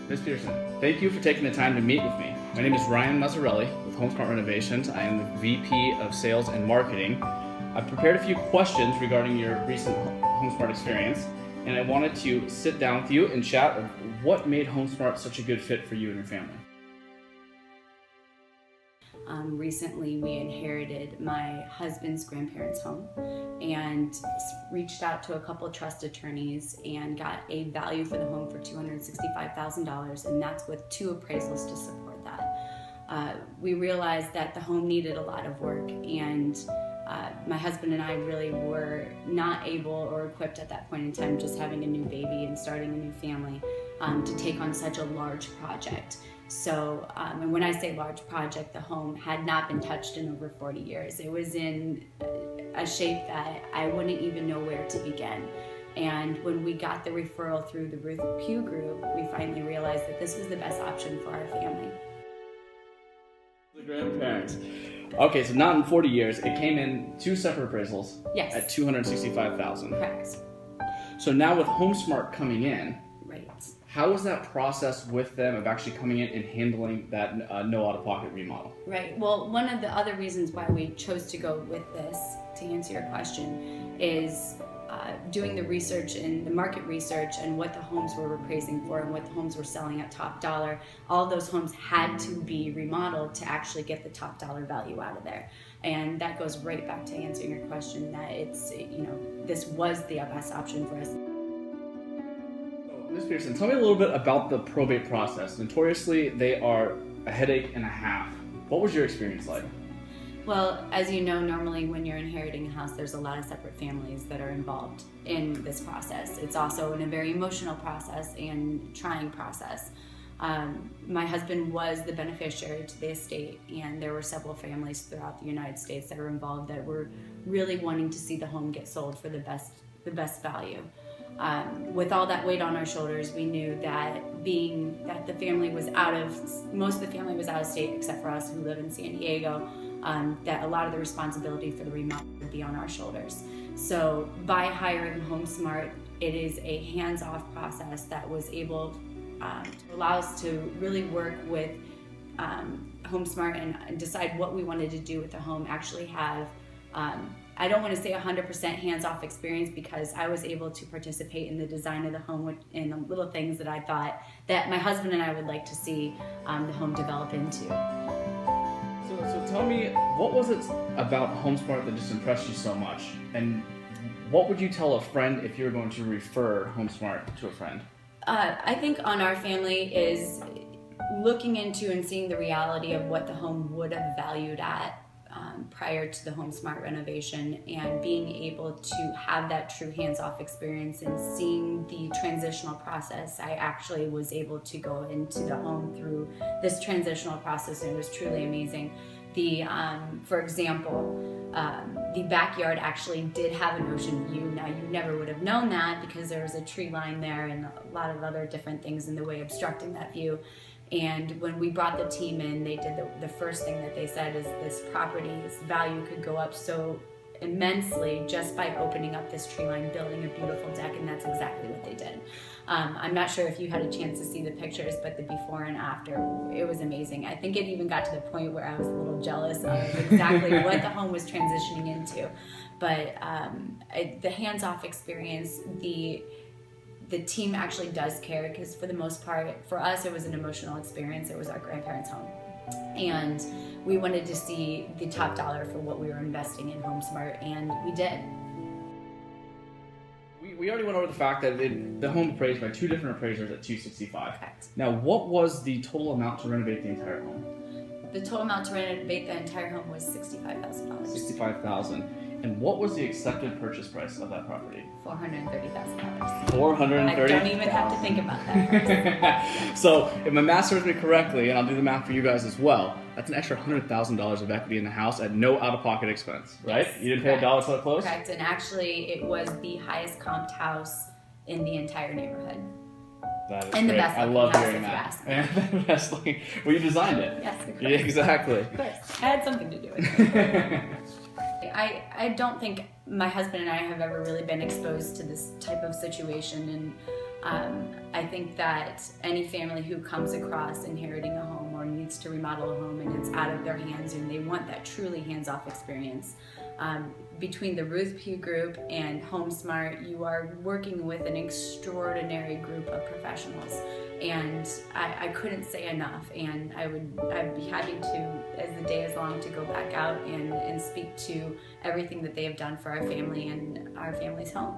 Ms. Peterson, thank you for taking the time to meet with me. My name is Ryan Mazzarelli with HomeSmart Renovations. I am the VP of Sales and Marketing. I've prepared a few questions regarding your recent HomeSmart experience, and I wanted to sit down with you and chat of what made HomeSmart such a good fit for you and your family. Recently, we inherited my husband's grandparents' home and reached out to a couple trust attorneys and got a value for the home for $265,000, and that's with 2 appraisals to support that. We realized that the home needed a lot of work, and my husband and I really were not able or equipped at that point in time, just having a new baby and starting a new family, to take on such a large project. So, and when I say large project, the home had not been touched in over 40 years. It was in a shape that I wouldn't even know where to begin. And when we got the referral through the Ruth Pugh Group, we finally realized that this was the best option for our family. The grandparents. Okay, so not in 40 years. It came in 2 separate appraisals. Yes. At $265,000. Correct. So now with HomeSmart coming in, Right. how was that process with them of actually coming in and handling that no out-of-pocket remodel? Right. Well, one of the other reasons why we chose to go with this, to answer your question, is doing the research and the market research and what the homes were appraising for and what the homes were selling at top dollar. All those homes had to be remodeled to actually get the top dollar value out of there. And that goes right back to answering your question that it's, this was the best option for us. Ms. Peterson, tell me a little bit about the probate process. Notoriously, they are a headache and a half. What was your experience like? Well, as you know, normally when you're inheriting a house, there's a lot of separate families that are involved in this process. It's also a very emotional process and trying process. My husband was the beneficiary to the estate, and there were several families throughout the United States that were involved that were really wanting to see the home get sold for the best value. With all that weight on our shoulders, we knew that being that the family was most of the family was out of state except for us who live in San Diego, that a lot of the responsibility for the remodel would be on our shoulders. So by hiring HomeSmart, it is a hands-off process that was able to allow us to really work with HomeSmart and decide what we wanted to do with the home, actually have I don't want to say 100% hands-off experience because I was able to participate in the design of the home and the little things that I thought that my husband and I would like to see the home develop into. So tell me, what was it about HomeSmart that just impressed you so much? And what would you tell a friend if you were going to refer HomeSmart to a friend? I think on our family is looking into and seeing the reality of what the home would have valued at prior to the HomeSmart renovation, and being able to have that true hands-off experience and seeing the transitional process. I actually was able to go into the home through this transitional process, and it was truly amazing. For example, the backyard actually did have an ocean view. Now, you never would have known that because there was a tree line there and a lot of other different things in the way obstructing that view. And when we brought the team in, they did the first thing that they said is this property's value could go up so immensely just by opening up this tree line, building a beautiful deck, and that's exactly what they did. I'm not sure if you had a chance to see the pictures, but the before and after, it was amazing. I think it even got to the point where I was a little jealous of exactly what the home was transitioning into. But the hands-off experience, the team actually does care, because for the most part, for us, it was an emotional experience. It was our grandparents' home. And we wanted to see the top dollar for what we were investing in HomeSmart, and we did. We already went over the fact that the home appraised by 2 different appraisers at $265,000. Correct. Now, what was the total amount to renovate the entire home? The total amount to renovate the entire home was $65,000. $65,000. And what was the accepted purchase price of that property? $430,000. $430,000. I don't even have to think about that first. So, if my math serves me correctly, and I'll do the math for you guys as well, that's an extra $100,000 of equity in the house at no out-of-pocket expense, right? Yes, You didn't pay $1 till it closed? Correct, and actually it was the highest comped house in the entire neighborhood. That is And the great. best I looking love house, hearing if you that. ask me. And the best looking. Well, you designed it. Yes, of course. Yeah, exactly. Of course. I had something to do with it. I don't think my husband and I have ever really been exposed to this type of situation, I think that any family who comes across inheriting a home or needs to remodel a home and it's out of their hands and they want that truly hands-off experience, between the Ruth Pugh Group and HomeSmart, you are working with an extraordinary group of professionals, and I couldn't say enough. And I'd be happy to, as the day is long, to go back out and speak to everything that they have done for our family and our family's home.